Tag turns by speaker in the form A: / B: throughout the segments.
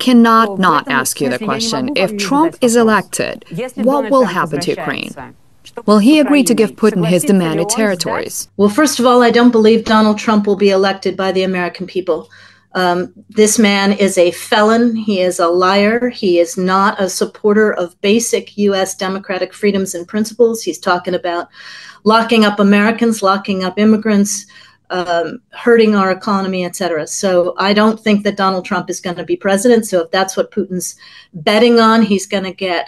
A: cannot not ask you the question, if Trump is elected, what will happen to Ukraine? Will he agree to give Putin his demanded territories?
B: Well, first of all, I don't believe Donald Trump will be elected by the American people. This man is a felon. He is a liar. He is not a supporter of basic U.S. democratic freedoms and principles. He's talking about locking up Americans, locking up immigrants, hurting our economy, etc. So I don't think that Donald Trump is going to be president. So if that's what Putin's betting on, he's going to get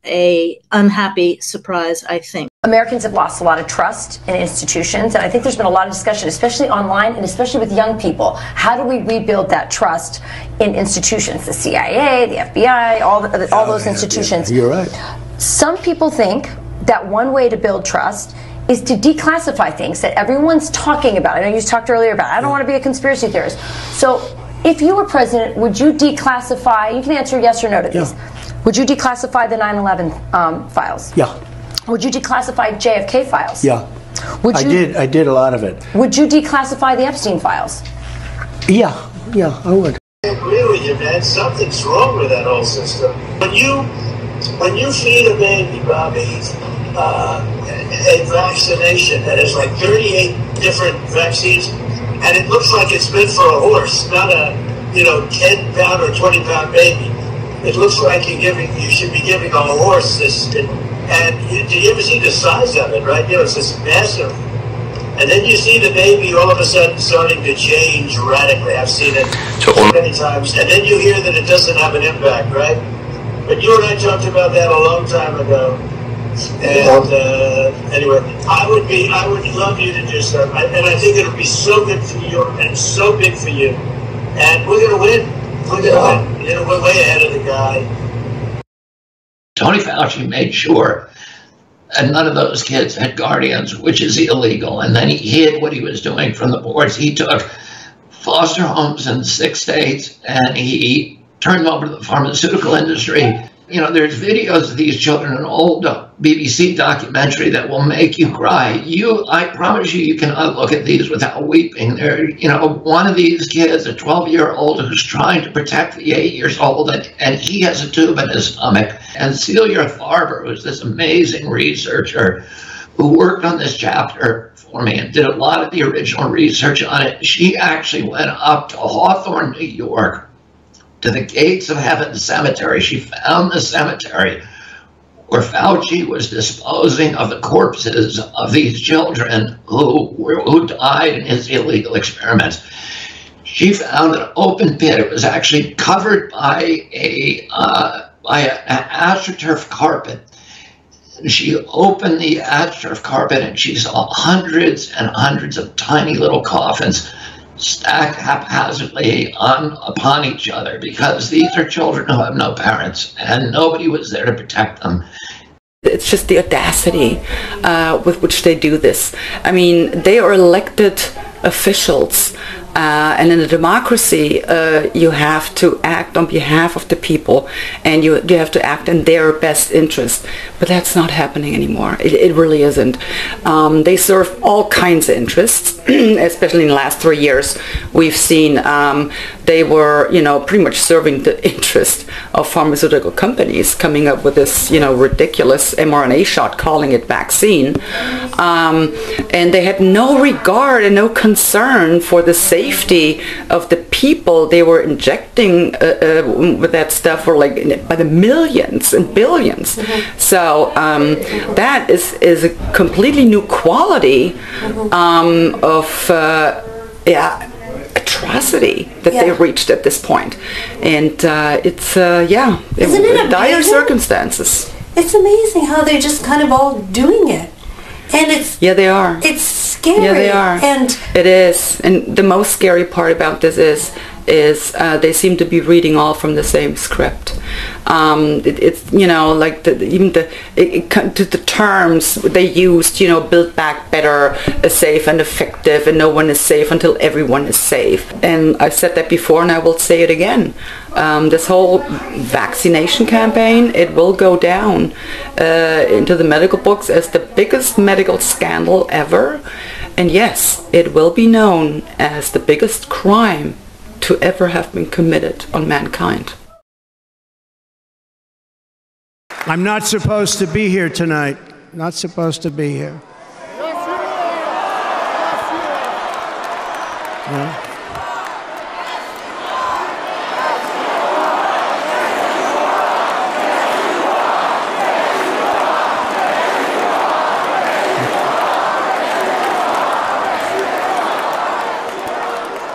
B: a unhappy surprise, I think.
C: Americans have lost a lot of trust in institutions, and I think there's been a lot of discussion, especially online and especially with young people. How do we rebuild that trust in institutions? The CIA, the FBI, all those institutions.
D: You're right.
C: Some people think that one way to build trust is to declassify things that everyone's talking about. I know you talked earlier about, I don't want to be a conspiracy theorist. So if you were president, would you declassify, you can answer yes or no to these.
D: Yeah.
C: Would you declassify the 9/11 files?
D: Yeah.
C: Would you declassify JFK files?
D: Yeah. I did a lot of it.
C: Would you declassify the Epstein files?
D: Yeah, I would.
E: I agree with you, man. Something's wrong with that whole system. When you feed a baby, Bobby, a vaccination that has like 38 different vaccines, and it looks like it's meant for a horse, not a 10-pound or 20-pound baby. It looks like you should be giving a horse this. And do you ever see the size of it, right? It's just massive. And then you see the baby all of a sudden starting to change radically. I've seen it so many times. And then you hear that it doesn't have an impact, right? But you and I talked about that a long time ago. And anyway, I would love you to do so. And I think it'll be so good for you and so big for you. And we're going to win. We're going to win. We're way ahead of the guy.
F: Tony Fauci made sure that none of those kids had guardians, which is illegal. And then he hid what he was doing from the boards. He took foster homes in 6 states and he turned them over to the pharmaceutical industry. There's videos of these children, an old BBC documentary that will make you cry. I promise you cannot look at these without weeping. One of these kids, a 12-year-old who's trying to protect the 8-year-old, and he has a tube in his stomach. And Celia Farber, who's this amazing researcher who worked on this chapter for me and did a lot of the original research on it, she actually went up to Hawthorne, New York, to the Gates of Heaven Cemetery. She found the cemetery where Fauci was disposing of the corpses of these children who died in his illegal experiments. She found an open pit. It was actually covered by an astroturf carpet. And she opened the astroturf carpet and she saw hundreds and hundreds of tiny little coffins stacked haphazardly upon each other, because these are children who have no parents and nobody was there to protect them.
G: It's just the audacity with which they do this. I mean, they are elected officials, and in a democracy you have to act on behalf of the people, and you have to act in their best interest. But that's not happening anymore. It really isn't. They serve all kinds of interests, especially in the last 3 years. We've seen they were, pretty much serving the interest of pharmaceutical companies, coming up with this, ridiculous mRNA shot, calling it vaccine. And they had no regard and no concern for the safety of the people they were injecting with that stuff, for like by the millions and billions. Mm-hmm. So that is a completely new quality of atrocity that they reached at this point. And it's
H: Isn't it
G: dire circumstances.
H: It's amazing how they're just kind of all doing it. And it's
G: they are.
H: It's scary.
G: Yeah, they are.
H: And
G: it is. And the most scary part about this is they seem to be reading all from the same script. It's like the terms they used, build back better, safe and effective, and no one is safe until everyone is safe. And I've said that before, and I will say it again. This whole vaccination campaign, it will go down into the medical books as the biggest medical scandal ever. And yes, it will be known as the biggest crime to ever have been committed on mankind.
I: I'm not supposed to be here tonight. Not supposed to be here. No?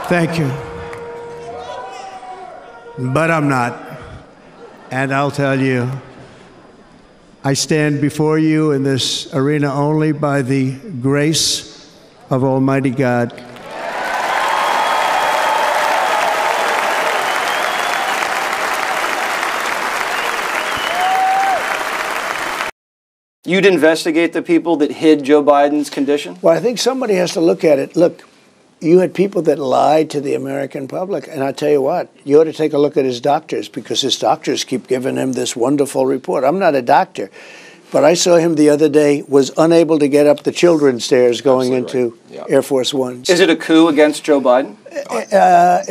I: Thank you. But I'm not. And I'll tell you, I stand before you in this arena only by the grace of Almighty God.
J: You'd investigate the people that hid Joe Biden's condition?
D: Well, I think somebody has to look at it. Look, you had people that lied to the American public. And I tell you what, you ought to take a look at his doctors, because his doctors keep giving him this wonderful report. I'm not a doctor, but I saw him the other day, was unable to get up the children's stairs going into Air Force One.
J: Is it a coup against Joe Biden?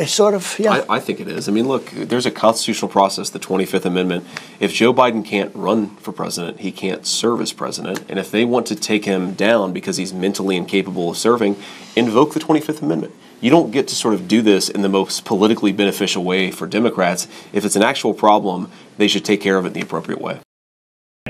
D: Sort of, yeah.
K: I think it is. I mean, look, there's a constitutional process, the 25th Amendment. If Joe Biden can't run for president, he can't serve as president. And if they want to take him down because he's mentally incapable of serving, invoke the 25th Amendment. You don't get to sort of do this in the most politically beneficial way for Democrats. If it's an actual problem, they should take care of it in the appropriate way.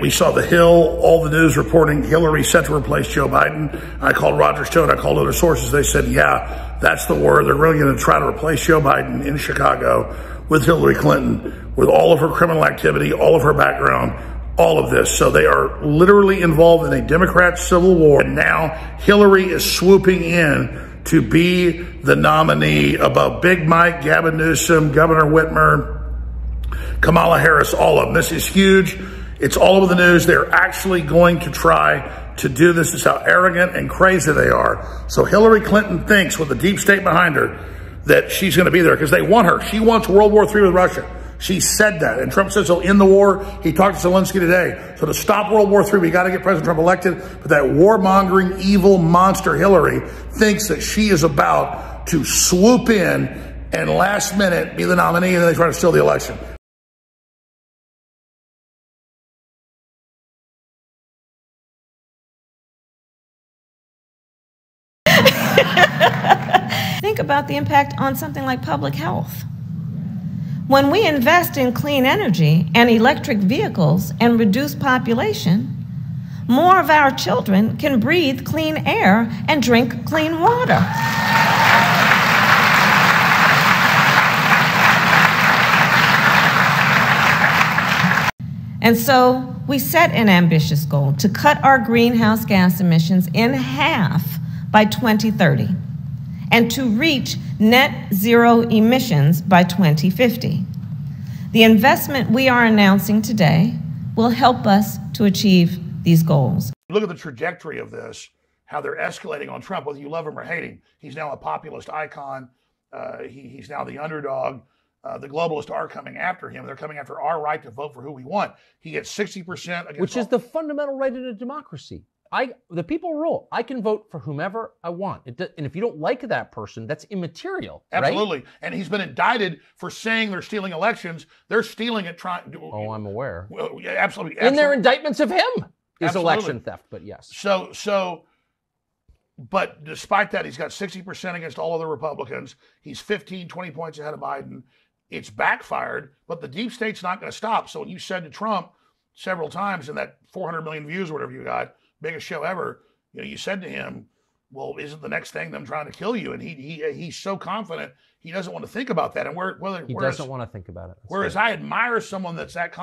L: We saw The Hill, all the news reporting Hillary set to replace Joe Biden. I called Roger Stone, I called other sources. They said, yeah, that's the word. They're really going to try to replace Joe Biden in Chicago with Hillary Clinton, with all of her criminal activity, all of her background, all of this. So they are literally involved in a Democrat civil war. And now Hillary is swooping in to be the nominee above Big Mike, Gavin Newsom, Governor Whitmer, Kamala Harris, all of them. This is huge. It's all over the news. They're actually going to try to do this. Is how arrogant and crazy they are. So Hillary Clinton thinks, with the deep state behind her, that she's going to be there because they want her. She wants World War III with Russia. She said that. And Trump says he'll end the war. He talked to Zelensky today. So to stop World War III, we got to get President Trump elected. But that warmongering, evil monster Hillary thinks that she is about to swoop in and last minute be the nominee, and then they try to steal the election.
M: Think about the impact on something like public health. When we invest in clean energy and electric vehicles and reduce population, more of our children can breathe clean air and drink clean water. And so we set an ambitious goal to cut our greenhouse gas emissions in half by 2030 and to reach net zero emissions by 2050. The investment we are announcing today will help us to achieve these goals.
L: Look at the trajectory of this, how they're escalating on Trump, whether you love him or hate him. He's now a populist icon. He's now the underdog. The globalists are coming after him. They're coming after our right to vote for who we want. He gets 60% against
N: which is the fundamental right in a democracy. The people rule. I can vote for whomever I want. And if you don't like that person, that's immaterial.
L: Absolutely.
N: Right?
L: And he's been indicted for saying they're stealing elections. They're stealing it trying to...
N: Oh, I'm aware.
L: Well, yeah, absolutely.
N: In their indictments of him is
L: Absolutely.
N: election theft, but yes.
L: But despite that, he's got 60% against all other Republicans. He's 15, 20 points ahead of Biden. It's backfired, but the deep state's not going to stop. So when you said to Trump several times in that 400 million views or whatever you got, biggest show ever, you said to him, well, isn't the next thing them trying to kill you? And he's so confident he doesn't want to think about that. And
N: he doesn't want to think about it.
L: Whereas I admire someone that's that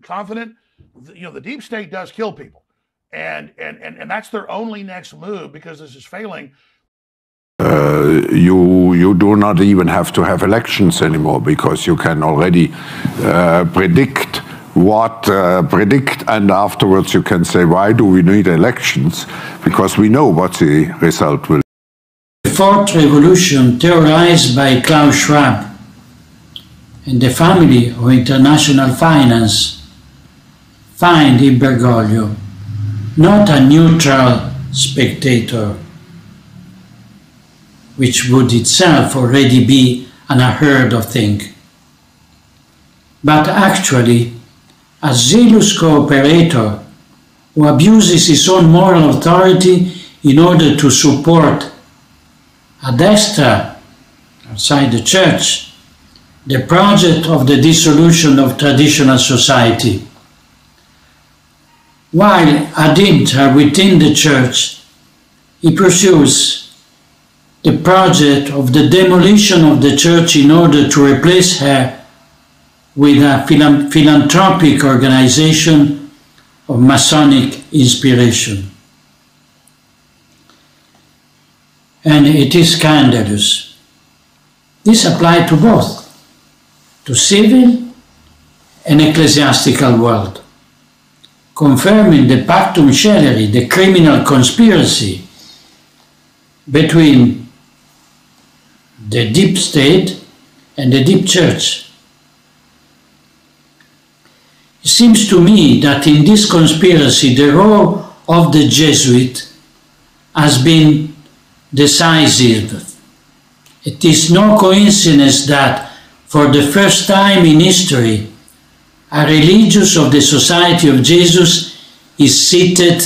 L: confident. The deep state does kill people, and that's their only next move because this is failing.
O: You do not even have to have elections anymore because you can already predict, and afterwards you can say, why do we need elections? Because we know what the result will be.
P: The fourth revolution, theorized by Klaus Schwab and the family of international finance, find in Bergoglio not a neutral spectator, which would itself already be an unheard of thing. But actually, a zealous cooperator who abuses his own moral authority in order to support a destra outside the church, the project of the dissolution of traditional society. While ad intra within the church, he pursues the project of the demolition of the church in order to replace her with a philanthropic organization of Masonic inspiration. And it is scandalous. This applies to both, to civil and ecclesiastical world, confirming the pactum sceleri, the criminal conspiracy between the deep state and the deep church. It seems to me that in this conspiracy the role of the Jesuit has been decisive. It is no coincidence that for the first time in history a religious of the Society of Jesus is seated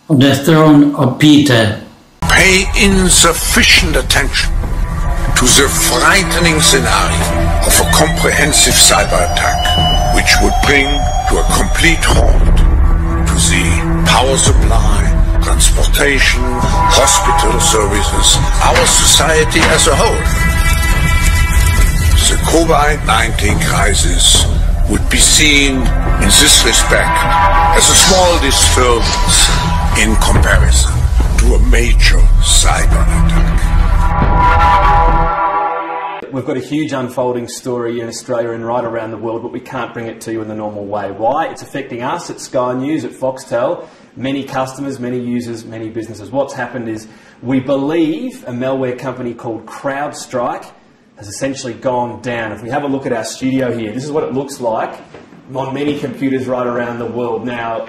P: on the throne of Peter.
Q: Pay insufficient attention to the frightening scenario of a comprehensive cyber attack, which would bring to a complete halt to the power supply, transportation, hospital services, our society as a whole. The COVID-19 crisis would be seen in this respect as a small disturbance in comparison to a major cyber attack.
J: We've got a huge unfolding story in Australia and right around the world, but we can't bring it to you in the normal way. Why? It's affecting us at Sky News, at Foxtel, many customers, many users, many businesses. What's happened is we believe a malware company called CrowdStrike has essentially gone down. If we have a look at our studio here, this is what it looks like on many computers right around the world. Now,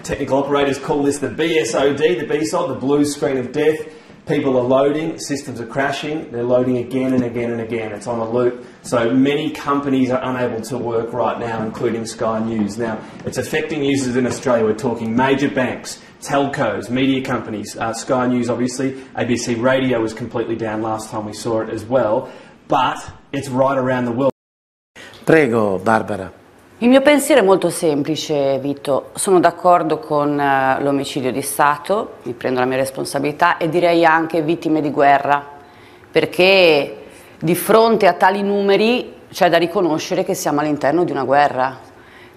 J: technical operators call this the BSOD, the BSOD, the blue screen of death. People are loading, systems are crashing, they're loading again and again and again. It's on a loop. So many companies are unable to work right now, including Sky News. Now, it's affecting users in Australia. We're talking major banks, telcos, media companies, Sky News obviously, ABC Radio was completely down last time we saw it as well, but it's right around the world.
R: Prego, Barbara.
C: Il mio pensiero è molto semplice, Vito. Sono d'accordo con l'omicidio di Stato, mi prendo la mia responsabilità e direi anche vittime di guerra, perché di fronte a tali numeri c'è da riconoscere che siamo all'interno di una guerra.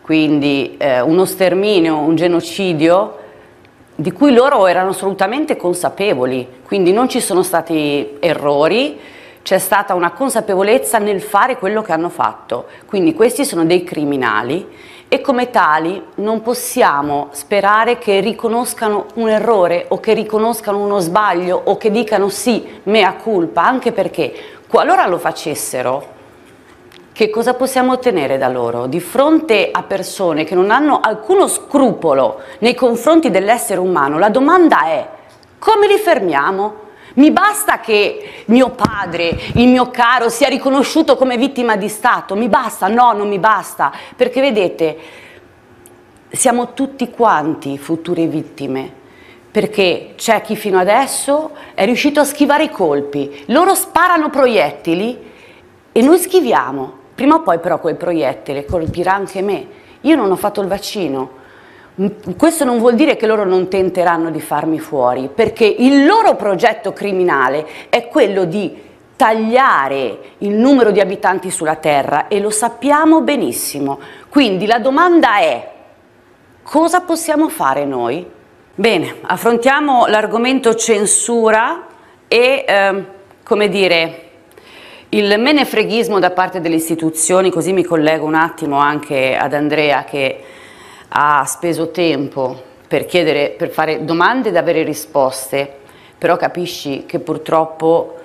C: Quindi uno sterminio, un genocidio di cui loro erano assolutamente consapevoli, quindi non ci sono stati errori, c'è stata una consapevolezza nel fare quello che hanno fatto. Quindi questi sono dei criminali e come tali non possiamo sperare che riconoscano un errore o che riconoscano uno sbaglio o che dicano sì, mea culpa, anche perché qualora lo facessero, che cosa possiamo ottenere da loro? Di fronte a persone che non hanno alcuno scrupolo nei confronti dell'essere umano, la domanda è: come li fermiamo? Mi basta che mio padre, il mio caro, sia riconosciuto come vittima di Stato? Mi basta? No, non mi basta, perché vedete, siamo tutti quanti future vittime, perché c'è chi fino adesso è riuscito a schivare i colpi, loro sparano proiettili e noi schiviamo, prima o poi però quel proiettile colpirà anche me. Io non ho fatto il vaccino. Questo non vuol dire che loro non tenteranno di farmi fuori, perché il loro progetto criminale è quello di tagliare il numero di abitanti sulla Terra e lo sappiamo benissimo. Quindi la domanda è: cosa possiamo fare noi? Bene, affrontiamo l'argomento censura e, come dire, il menefreghismo da parte delle istituzioni, così mi collego un attimo anche ad Andrea che ha speso tempo per chiedere, per fare domande ed avere risposte, però capisci che purtroppo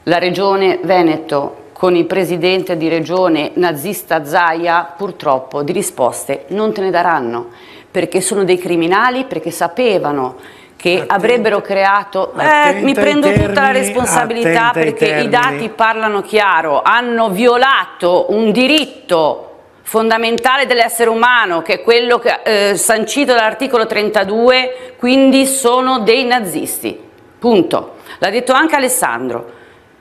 C: la Regione Veneto con il presidente di regione nazista Zaia purtroppo di risposte non te ne daranno, perché sono dei criminali, perché sapevano
S: che avrebbero creato... mi prendo tutta la responsabilità perché i dati parlano chiaro, hanno violato un diritto fondamentale dell'essere umano, che è quello che, sancito dall'articolo 32, quindi sono dei nazisti. Punto. L'ha detto anche Alessandro.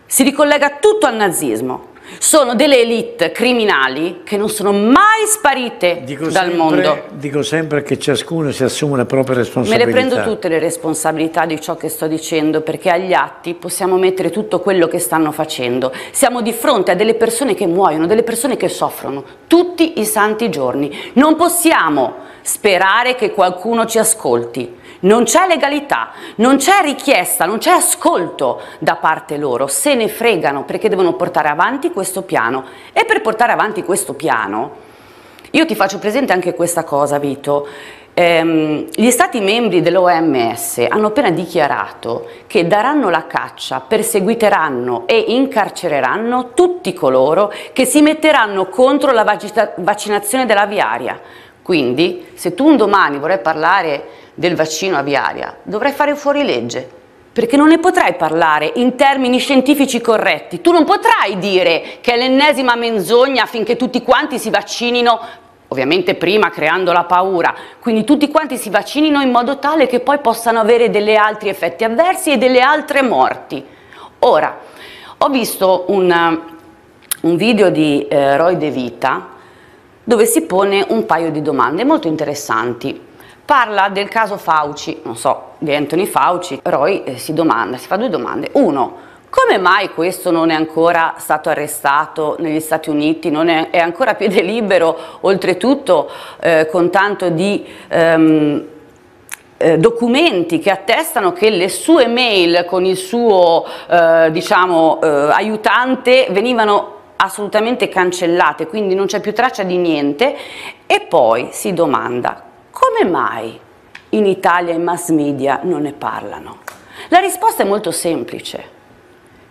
S: Si ricollega tutto al nazismo. Sono delle elite criminali che non sono mai sparite dal mondo.
R: Dico sempre che ciascuno si assume la propria responsabilità.
S: Me le prendo tutte le responsabilità di ciò che sto dicendo, perché agli atti possiamo mettere tutto quello che stanno facendo. Siamo di fronte a delle persone che muoiono, delle persone che soffrono tutti i santi giorni. Non possiamo sperare che qualcuno ci ascolti. Non c'è legalità, non c'è richiesta, non c'è ascolto da parte loro, se ne fregano perché devono portare avanti questo piano. E per portare avanti questo piano, io ti faccio presente anche questa cosa, Vito, gli stati membri dell'OMS hanno appena dichiarato che daranno la caccia, perseguiteranno e incarcereranno tutti coloro che si metteranno contro la vaccinazione dell'aviaria. Quindi, se tu un domani vorrai parlare del vaccino aviaria, dovrai fare fuorilegge, perché non ne potrai parlare in termini scientifici corretti. Tu non potrai dire che è l'ennesima menzogna affinché tutti quanti si vaccinino, ovviamente prima creando la paura, quindi tutti quanti si vaccinino in modo tale che poi possano avere degli altri effetti avversi e delle altre morti. Ora, ho visto un video di Roy De Vita dove si pone un paio di domande molto interessanti. Parla del caso Fauci, non so, di Anthony Fauci. Roy si fa due domande. Uno, come mai questo non è ancora stato arrestato negli Stati Uniti, non è ancora a piede libero, oltretutto con tanto di documenti che attestano che le sue mail con il suo aiutante venivano assolutamente cancellate, quindi non c'è più traccia di niente. E poi si domanda: come mai in Italia i mass media non ne parlano? La risposta è molto semplice,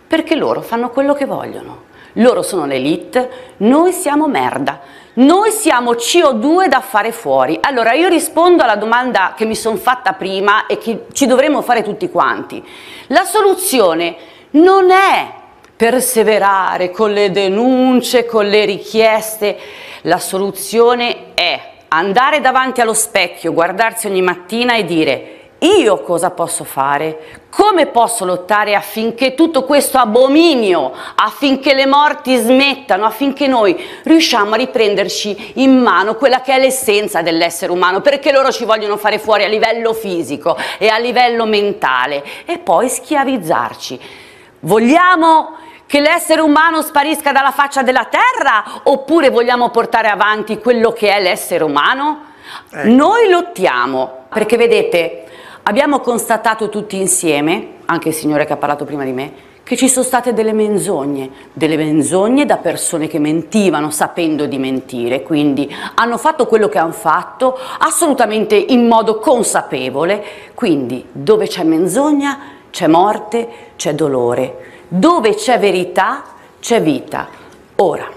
S: perché loro fanno quello che vogliono. Loro sono l'elite, noi siamo merda, noi siamo CO2 da fare fuori. Allora io rispondo alla domanda che mi sono fatta prima e che ci dovremmo fare tutti quanti. La soluzione non è perseverare con le denunce, con le richieste. La soluzione è andare davanti allo specchio, guardarsi ogni mattina e dire: io cosa posso fare? Come posso lottare affinché tutto questo abominio, affinché le morti smettano, affinché noi riusciamo a riprenderci in mano quella che è l'essenza dell'essere umano, perché loro ci vogliono fare fuori a livello fisico e a livello mentale e poi schiavizzarci. Vogliamo che l'essere umano sparisca dalla faccia della terra, oppure vogliamo portare avanti quello che è l'essere umano? Noi lottiamo, perché vedete, abbiamo constatato tutti insieme, anche il signore che ha parlato prima di me, che ci sono state delle menzogne da persone che mentivano sapendo di mentire, quindi hanno fatto quello che hanno fatto assolutamente in modo consapevole. Quindi dove c'è menzogna c'è morte, c'è dolore. Dove c'è verità, c'è vita. Ora,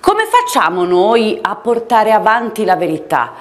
S: come facciamo noi a portare avanti la verità?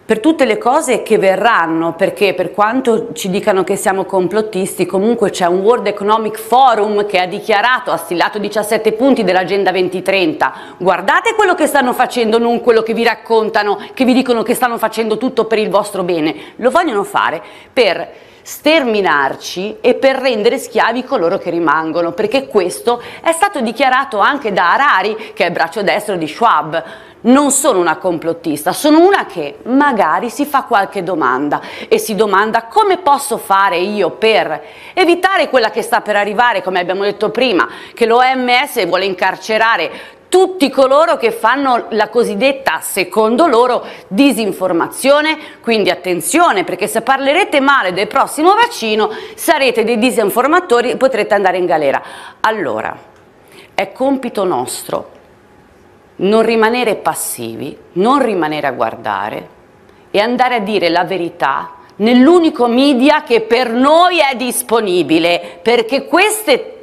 S: Per tutte le cose che verranno, perché per quanto ci dicano che siamo complottisti, comunque c'è un World Economic Forum che ha dichiarato, ha stilato 17 punti dell'Agenda 2030. Guardate quello che stanno facendo, non quello che vi raccontano, che vi dicono che stanno facendo tutto per il vostro bene. Lo vogliono fare per sterminarci e per rendere schiavi coloro che rimangono, perché questo è stato dichiarato anche da Harari, che è il braccio destro di Schwab. Non sono una complottista, sono una che magari si fa qualche domanda e si domanda: come posso fare io per evitare quella che sta per arrivare, come abbiamo detto prima, che l'OMS vuole incarcerare tutti coloro che fanno la cosiddetta, secondo loro, disinformazione. Quindi attenzione, perché se parlerete male del prossimo vaccino sarete dei disinformatori e potrete andare in galera. Allora, è compito nostro non rimanere passivi, non rimanere a guardare e andare a dire la verità nell'unico media che per noi è disponibile, perché queste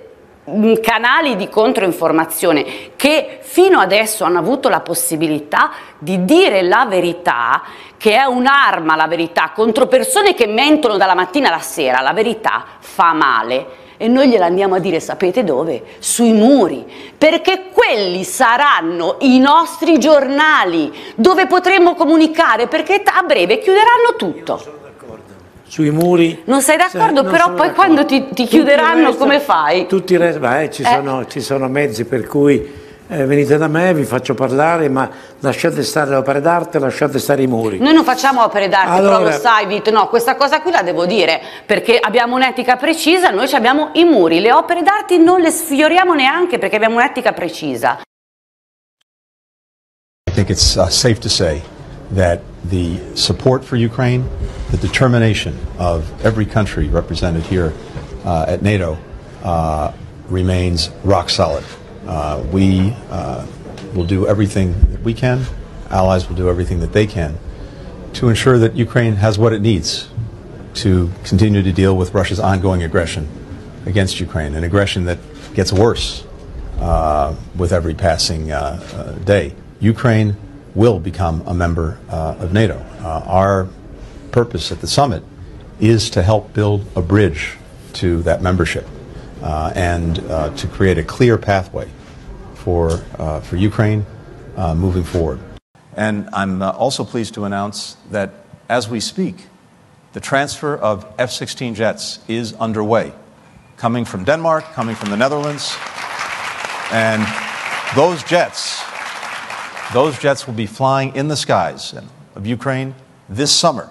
S: canali di controinformazione che fino adesso hanno avuto la possibilità di dire la verità, che è un'arma la verità, contro persone che mentono dalla mattina alla sera. La verità fa male e noi gliela andiamo a dire, sapete dove? Sui muri, perché quelli saranno i nostri giornali dove potremo comunicare, perché a breve chiuderanno tutto.
R: Sui muri.
S: Non sei d'accordo, però poi quando ti chiuderanno come fai?
R: Tutti i resti, ci sono mezzi per cui venite da me, vi faccio parlare, ma lasciate stare le opere d'arte, lasciate stare i muri.
S: Noi non facciamo opere d'arte,
R: allora,
S: però lo sai Vito, no, questa cosa qui la devo dire, perché abbiamo un'etica precisa, noi abbiamo i muri, le opere d'arte non le sfioriamo neanche perché abbiamo un'etica precisa.
T: I think it's safe to say that the support for Ukraine, the determination of every country represented here at NATO remains rock solid. We will do everything that we can, allies will do everything that they can to ensure that Ukraine has what it needs to continue to deal with Russia's ongoing aggression against Ukraine, an aggression that gets worse with every passing day. Ukraine will become a member of NATO. Our purpose at the summit is to help build a bridge to that membership and to create a clear pathway for Ukraine moving forward. And I'm also pleased to announce that as we speak, the transfer of F-16 jets is underway, coming from Denmark, coming from the Netherlands, and those jets will be flying in the skies of Ukraine this summer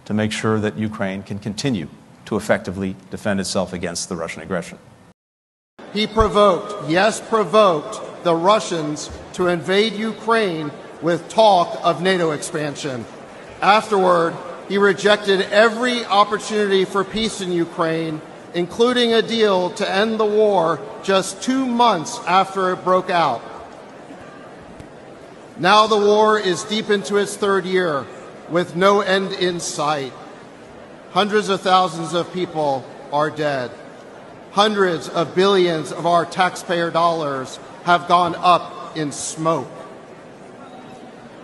T: to make sure that Ukraine can continue to effectively defend itself against the Russian aggression.
U: He provoked, yes, provoked the Russians to invade Ukraine with talk of NATO expansion. Afterward, he rejected every opportunity for peace in Ukraine, including a deal to end the war just 2 months after it broke out. Now the war is deep into its 3rd year, with no end in sight. Hundreds of thousands of people are dead. Hundreds of billions of our taxpayer dollars have gone up in smoke.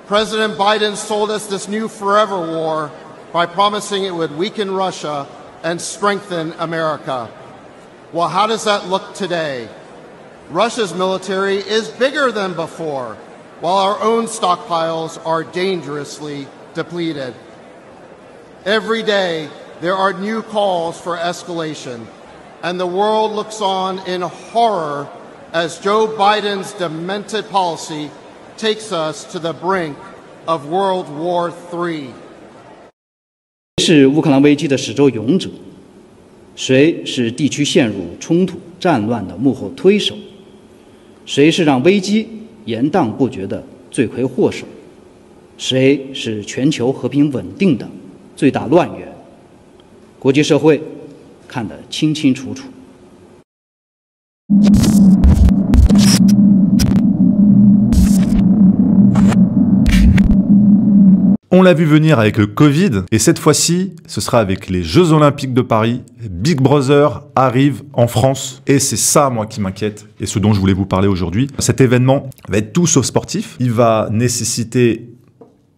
U: President Biden sold us this new forever war by promising it would weaken Russia and strengthen America. Well, how does that look today? Russia's military is bigger than before, while our own stockpiles are dangerously depleted. Every day, there are new calls for escalation, and the world looks on in horror as Joe Biden's demented policy takes us to the brink of World War III.
V: 是乌克兰危机的始作俑者，谁是地区陷入冲突战乱的幕后推手，谁是让危机延宕不绝的罪魁祸首，谁是全球和平稳定的最大乱源，国际社会看得清清楚楚。
W: On l'a vu venir avec le Covid, et cette fois-ci, ce sera avec les Jeux Olympiques de Paris. Big Brother arrive en France, et c'est ça, moi, qui m'inquiète, et ce dont je voulais vous parler aujourd'hui. Cet événement va être tout sauf sportif. Il va nécessiter,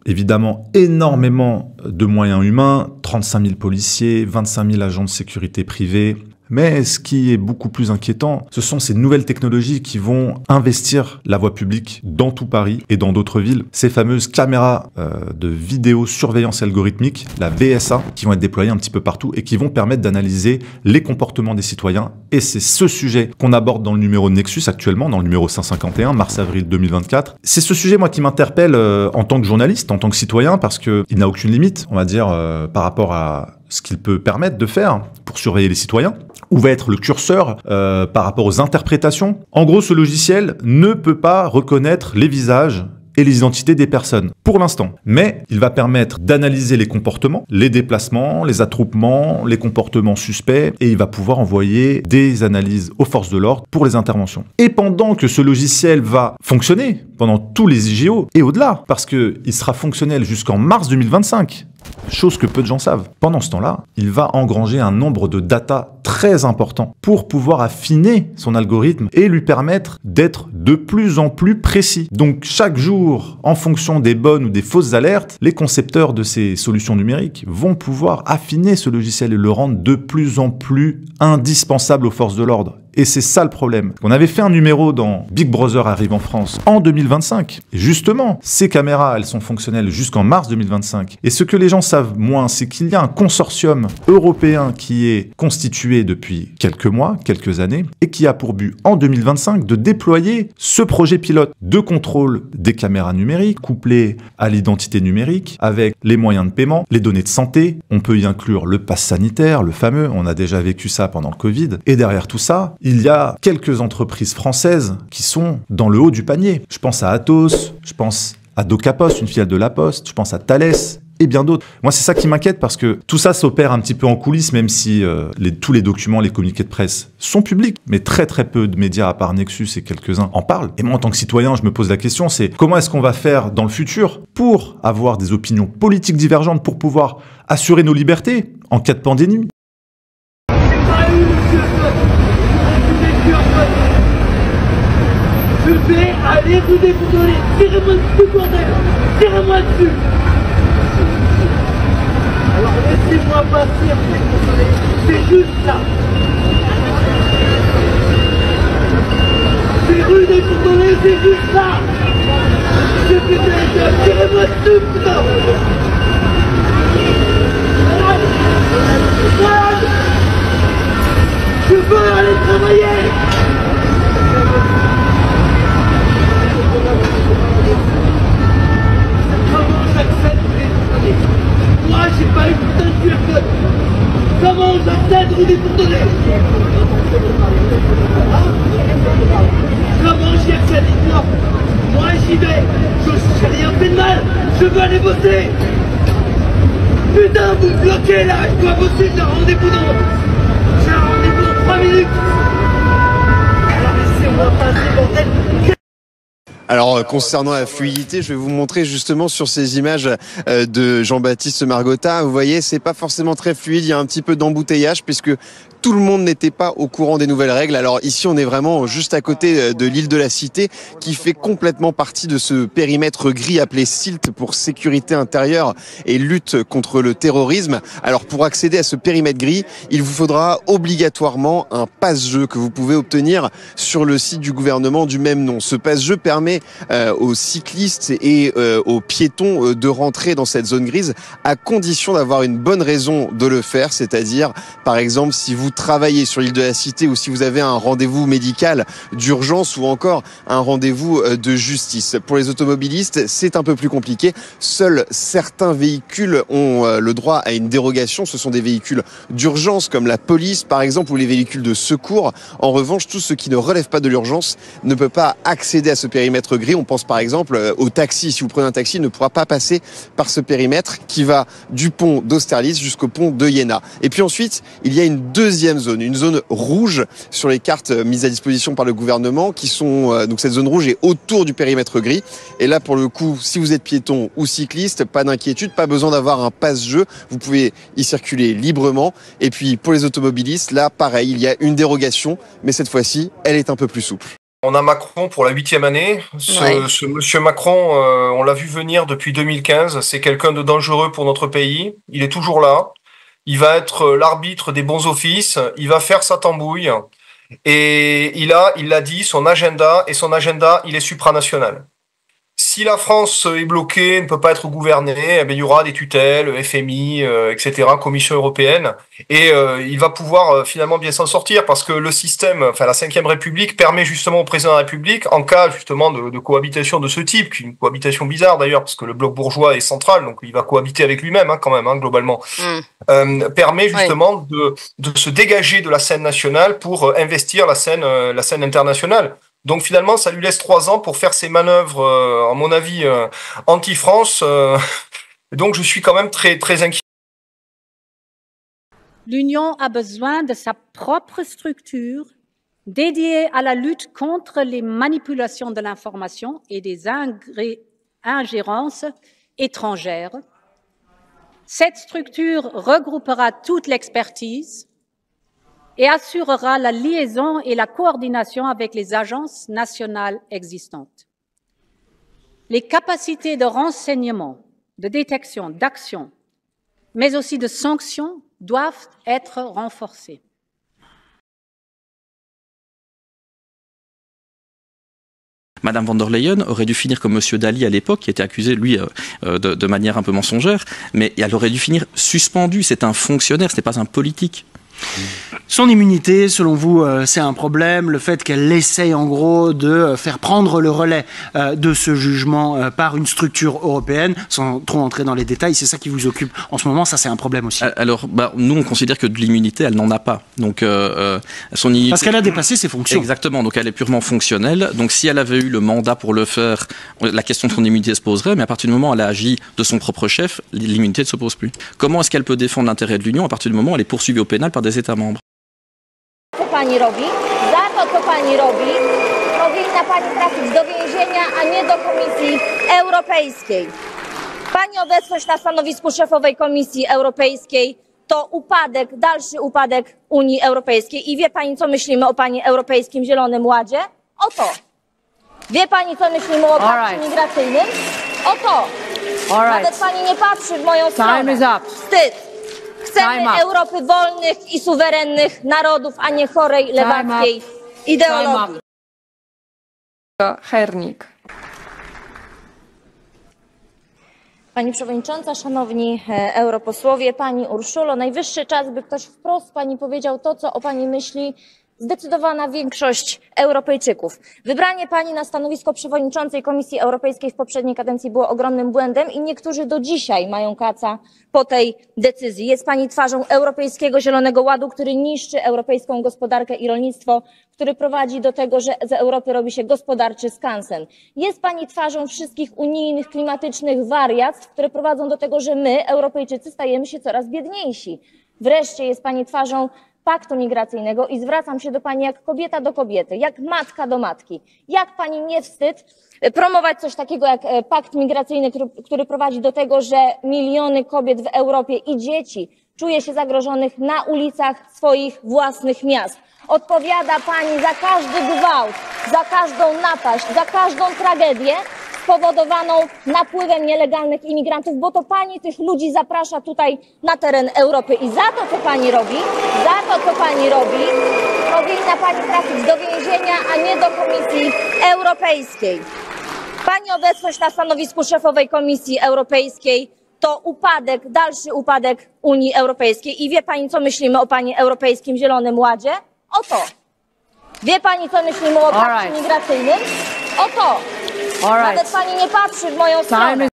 W: évidemment, énormément de moyens humains, 35 000 policiers, 25 000 agents de sécurité privés. Mais ce qui est beaucoup plus inquiétant, ce sont ces nouvelles technologies qui vont investir la voie publique dans tout Paris et dans d'autres villes. Ces fameuses caméras de vidéosurveillance algorithmique, la VSA, qui vont être déployées un petit peu partout et qui vont permettre d'analyser les comportements des citoyens. Et c'est ce sujet qu'on aborde dans le numéro Nexus actuellement, dans le numéro 551, mars-avril 2024. C'est ce sujet, moi, qui m'interpelle en tant que journaliste, en tant que citoyen, parce qu'il n'a aucune limite, on va dire, par rapport à ce qu'il peut permettre de faire pour surveiller les citoyens. Où va être le curseur par rapport aux interprétations? En gros, ce logiciel ne peut pas reconnaître les visages et les identités des personnes, pour l'instant. Mais il va permettre d'analyser les comportements, les déplacements, les attroupements, les comportements suspects, et il va pouvoir envoyer des analyses aux forces de l'ordre pour les interventions. Et pendant que ce logiciel va fonctionner, pendant tous les JO et au-delà, parce qu'il sera fonctionnel jusqu'en mars 2025, chose que peu de gens savent, pendant ce temps-là, il va engranger un nombre de data très important pour pouvoir affiner son algorithme et lui permettre d'être de plus en plus précis. Donc chaque jour, en fonction des bonnes ou des fausses alertes, les concepteurs de ces solutions numériques vont pouvoir affiner ce logiciel et le rendre de plus en plus indispensable aux forces de l'ordre. Et c'est ça le problème. On avait fait un numéro dans Big Brother arrive en France en 2025. Et justement, ces caméras, elles sont fonctionnelles jusqu'en mars 2025. Et ce que les gens savent moins, c'est qu'il y a un consortium européen qui est constitué depuis quelques mois, quelques années, et qui a pour but en 2025 de déployer ce projet pilote de contrôle des caméras numériques, couplé à l'identité numérique, avec les moyens de paiement, les données de santé. On peut y inclure le pass sanitaire, le fameux, on a déjà vécu ça pendant le Covid. Et derrière tout ça, il y a quelques entreprises françaises qui sont dans le haut du panier. Je pense à Atos, je pense à DocaPost, une filiale de La Poste, je pense à Thales et bien d'autres. Moi, c'est ça qui m'inquiète parce que tout ça s'opère un petit peu en coulisses, même si tous les documents, les communiqués de presse sont publics, mais très très peu de médias, à part Nexus et quelques-uns, en parlent. Et moi, en tant que citoyen, je me pose la question, c'est comment est-ce qu'on va faire dans le futur pour avoir des opinions politiques divergentes, pour pouvoir assurer nos libertés en cas de pandémie?
A: Je vais aller vous déboulonner. Tirez-moi dessus, bordel. Tirez-moi dessus. Alors laissez-moi partir. C'est juste ça. C'est rue des Bourdonnais, c'est juste ça. C'est putain de gueule. Tirez-moi dessus, putain. Je veux aller travailler. Comment j'accepte les Bourdonnais? Moi j'ai pas eu putain de QR code. Comment j'accepte les Bourdonnais? Comment j'y accède? Non. Moi j'y vais. J'ai rien fait de mal. Je veux aller bosser. Putain, vous me bloquez là. Je dois bosser. J'ai un rendez-vous dans 3 minutes. Alors laissez-moi passer, bordel.
B: Alors concernant la fluidité, je vais vous montrer justement sur ces images de Jean-Baptiste Margotta. Vous voyez, c'est pas forcément très fluide, il y a un petit peu d'embouteillage puisque tout le monde n'était pas au courant des nouvelles règles. Alors ici, on est vraiment juste à côté de l'île de la Cité qui fait complètement partie de ce périmètre gris appelé SILT pour sécurité intérieure et lutte contre le terrorisme. Alors pour accéder à ce périmètre gris, il vous faudra obligatoirement un passe-jeu que vous pouvez obtenir sur le site du gouvernement du même nom. Ce passe-jeu permet aux cyclistes et aux piétons de rentrer dans cette zone grise à condition d'avoir une bonne raison de le faire, c'est-à-dire par exemple si vous travaillez sur l'île de la Cité ou si vous avez un rendez-vous médical d'urgence ou encore un rendez-vous de justice. Pour les automobilistes, c'est un peu plus compliqué. Seuls certains véhicules ont le droit à une dérogation. Ce sont des véhicules d'urgence comme la police par exemple ou les véhicules de secours. En revanche, tout ce qui ne relève pas de l'urgence ne peut pas accéder à ce périmètre gris. On pense par exemple au taxi. Si vous prenez un taxi, il ne pourra pas passer par ce périmètre qui va du pont d'Austerlitz jusqu'au pont de Iéna. Et puis ensuite, il y a une deuxième zone, une zone rouge sur les cartes mises à disposition par le gouvernement qui sont donc cette zone rouge est autour du périmètre gris. Et là pour le coup, si vous êtes piéton ou cycliste, pas d'inquiétude, pas besoin d'avoir un passe-jeu, vous pouvez y circuler librement. Et puis pour les automobilistes, là pareil, il y a une dérogation, mais cette fois-ci, elle est un peu plus souple.
E: On a Macron pour la 8e année. Ce monsieur Macron, on l'a vu venir depuis 2015. C'est quelqu'un de dangereux pour notre pays. Il est toujours là. Il va être l'arbitre des bons offices. Il va faire sa tambouille. Et il l'a dit, son agenda, il est supranational. Si la France est bloquée, ne peut pas être gouvernée, eh bien, il y aura des tutelles, FMI, etc., Commission européenne, et il va pouvoir finalement bien s'en sortir parce que le système, enfin la 5e République permet justement au président de la République, en cas justement de cohabitation de ce type, qui est une cohabitation bizarre d'ailleurs, parce que le bloc bourgeois est central, donc il va cohabiter avec lui-même quand même, globalement, permet justement de se dégager de la scène nationale pour investir la scène internationale. Donc finalement, ça lui laisse 3 ans pour faire ses manœuvres, à mon avis, anti-France. Donc je suis quand même très, très inquiet.
X: L'Union a besoin de sa propre structure dédiée à la lutte contre les manipulations de l'information et des ingérences étrangères. Cette structure regroupera toute l'expertise, et assurera la liaison et la coordination avec les agences nationales existantes. Les capacités de renseignement, de détection, d'action, mais aussi de sanction doivent être renforcées.
F: Madame von der Leyen aurait dû finir comme Monsieur Dalli à l'époque, qui était accusé, lui, de manière un peu mensongère, mais elle aurait dû finir suspendue. C'est un fonctionnaire, ce n'est pas un politique.
G: Son immunité, selon vous, c'est un problème. Le fait qu'elle essaye en gros de faire prendre le relais de ce jugement par une structure européenne, sans trop entrer dans les détails, c'est ça qui vous occupe en ce moment, ça c'est un problème aussi.
F: Alors, nous on considère que de l'immunité, elle n'en a pas. Donc, son immunité...
G: Parce qu'elle a dépassé ses fonctions.
F: Exactement, donc elle est purement fonctionnelle. Donc si elle avait eu le mandat pour le faire, la question de son immunité se poserait, mais à partir du moment où elle a agi de son propre chef, l'immunité ne se pose plus. Comment est-ce qu'elle peut défendre l'intérêt de l'Union à partir du moment où elle est poursuivie au pénal par des États membres?
H: Co pani robi? Za to, co pani robi, powinna pani trafić do więzienia, a nie do Komisji Europejskiej. Pani obecność na stanowisku szefowej Komisji Europejskiej to upadek, dalszy upadek Unii Europejskiej. I wie pani, co myślimy o pani Europejskim Zielonym Ładzie? O to. Wie pani, co myślimy o pakcie migracyjnym? O to. Nawet pani nie patrzy w moją stronę.
X: Time is up.
H: Wstyd. Chcemy Europy wolnych i suwerennych narodów, a nie chorej lewackiej ideologii.
I: Hernik.
H: Pani Przewodnicząca, Szanowni Europosłowie, Pani Urszulo, najwyższy czas, by ktoś wprost Pani powiedział to, co o Pani myśli zdecydowana większość Europejczyków. Wybranie Pani na stanowisko przewodniczącej Komisji Europejskiej w poprzedniej kadencji było ogromnym błędem i niektórzy do dzisiaj mają kaca po tej decyzji. Jest Pani twarzą Europejskiego Zielonego Ładu, który niszczy europejską gospodarkę i rolnictwo, który prowadzi do tego, że z Europy robi się gospodarczy skansen. Jest Pani twarzą wszystkich unijnych klimatycznych wariactw, które prowadzą do tego, że my, Europejczycy, stajemy się coraz biedniejsi. Wreszcie jest Pani twarzą paktu migracyjnego i zwracam się do Pani jak kobieta do kobiety, jak matka do matki. Jak Pani nie wstyd promować coś takiego jak pakt migracyjny, który prowadzi do tego, że miliony kobiet w Europie i dzieci czuje się zagrożonych na ulicach swoich własnych miast. Odpowiada Pani za każdy gwałt, za każdą napaść, za każdą tragedię spowodowaną napływem nielegalnych imigrantów, bo to Pani tych ludzi zaprasza tutaj na teren Europy. I za to, co Pani robi, powinna Pani trafić do więzienia, a nie do Komisji Europejskiej. Pani obecność na stanowisku szefowej Komisji Europejskiej to upadek, dalszy upadek Unii Europejskiej. I wie Pani, co myślimy o Pani Europejskim Zielonym Ładzie? O to. Wie Pani, co myślimy o pakcie migracyjnym? O to. Nawet Pani nie patrzy w moją stronę.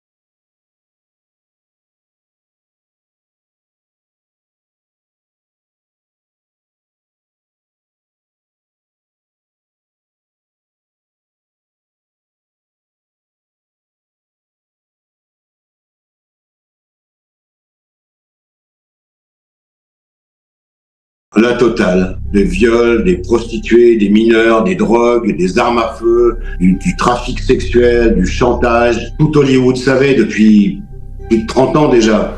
Y: La totale, des viols, des prostituées, des mineurs, des drogues, des armes à feu, du trafic sexuel, du chantage. Tout Hollywood savait depuis plus de 30 ans déjà.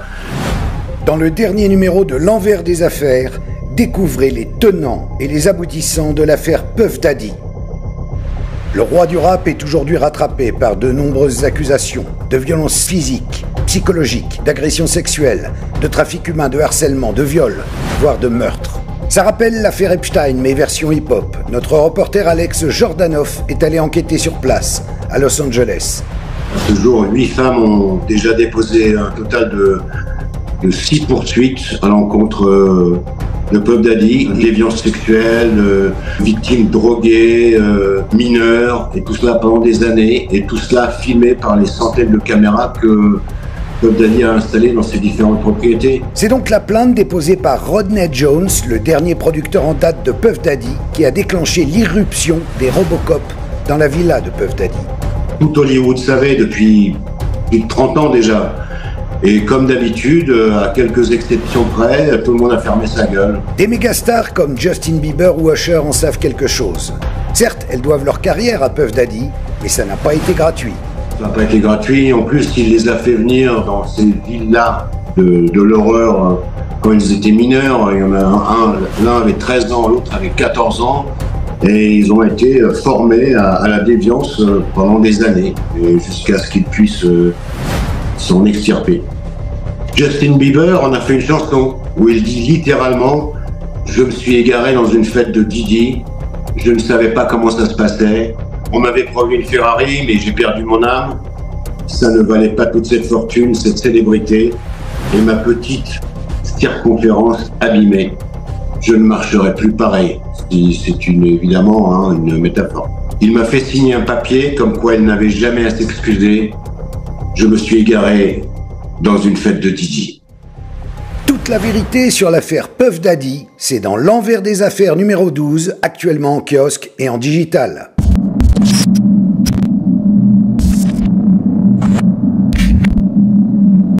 Z: Dans le dernier numéro de l'envers des affaires, découvrez les tenants et les aboutissants de l'affaire Puff Daddy. Le roi du rap est aujourd'hui rattrapé par de nombreuses accusations de violences physiques, psychologiques, d'agressions sexuelles, de trafic humain, de harcèlement, de viol, voire de meurtre. Ça rappelle l'affaire Epstein, mais version hip-hop. Notre reporter Alex Jordanov est allé enquêter sur place, à Los Angeles.
Y: À ce jour, 8 femmes ont déjà déposé un total de 6 poursuites à l'encontre de Puff Daddy, des violences sexuelles, victimes droguées, mineurs, et tout cela pendant des années, et tout cela filmé par les centaines de caméras que Puff Daddy a installé dans ses différentes propriétés.
Z: C'est donc la plainte déposée par Rodney Jones, le dernier producteur en date de Puff Daddy, qui a déclenché l'irruption des Robocop dans la villa de Puff Daddy.
Y: Tout Hollywood savait depuis plus de 30 ans déjà. Et comme d'habitude, à quelques exceptions près, tout le monde a fermé sa gueule.
Z: Des mégastars comme Justin Bieber ou Usher en savent quelque chose. Certes, elles doivent leur carrière à Puff Daddy, mais ça n'a pas été gratuit.
Y: Ça n'a pas été gratuit. En plus, il les a fait venir dans ces villas de l'horreur quand ils étaient mineurs. Il y en a l'un avait 13 ans, l'autre avait 14 ans. Et ils ont été formés à la déviance pendant des années, jusqu'à ce qu'ils puissent s'en extirper. Justin Bieber en a fait une chanson où il dit littéralement « Je me suis égaré dans une fête de Didi, je ne savais pas comment ça se passait, on m'avait promis une Ferrari mais j'ai perdu mon âme, ça ne valait pas toute cette fortune, cette célébrité, et ma petite circonférence abîmée. Je ne marcherai plus pareil. » C'est évidemment une métaphore. Il m'a fait signer un papier comme quoi il n'avait jamais à s'excuser. Je me suis égaré dans une fête de Didi.
Z: Toute la vérité sur l'affaire Puff Daddy, c'est dans l'envers des affaires numéro 12, actuellement en kiosque et en digital.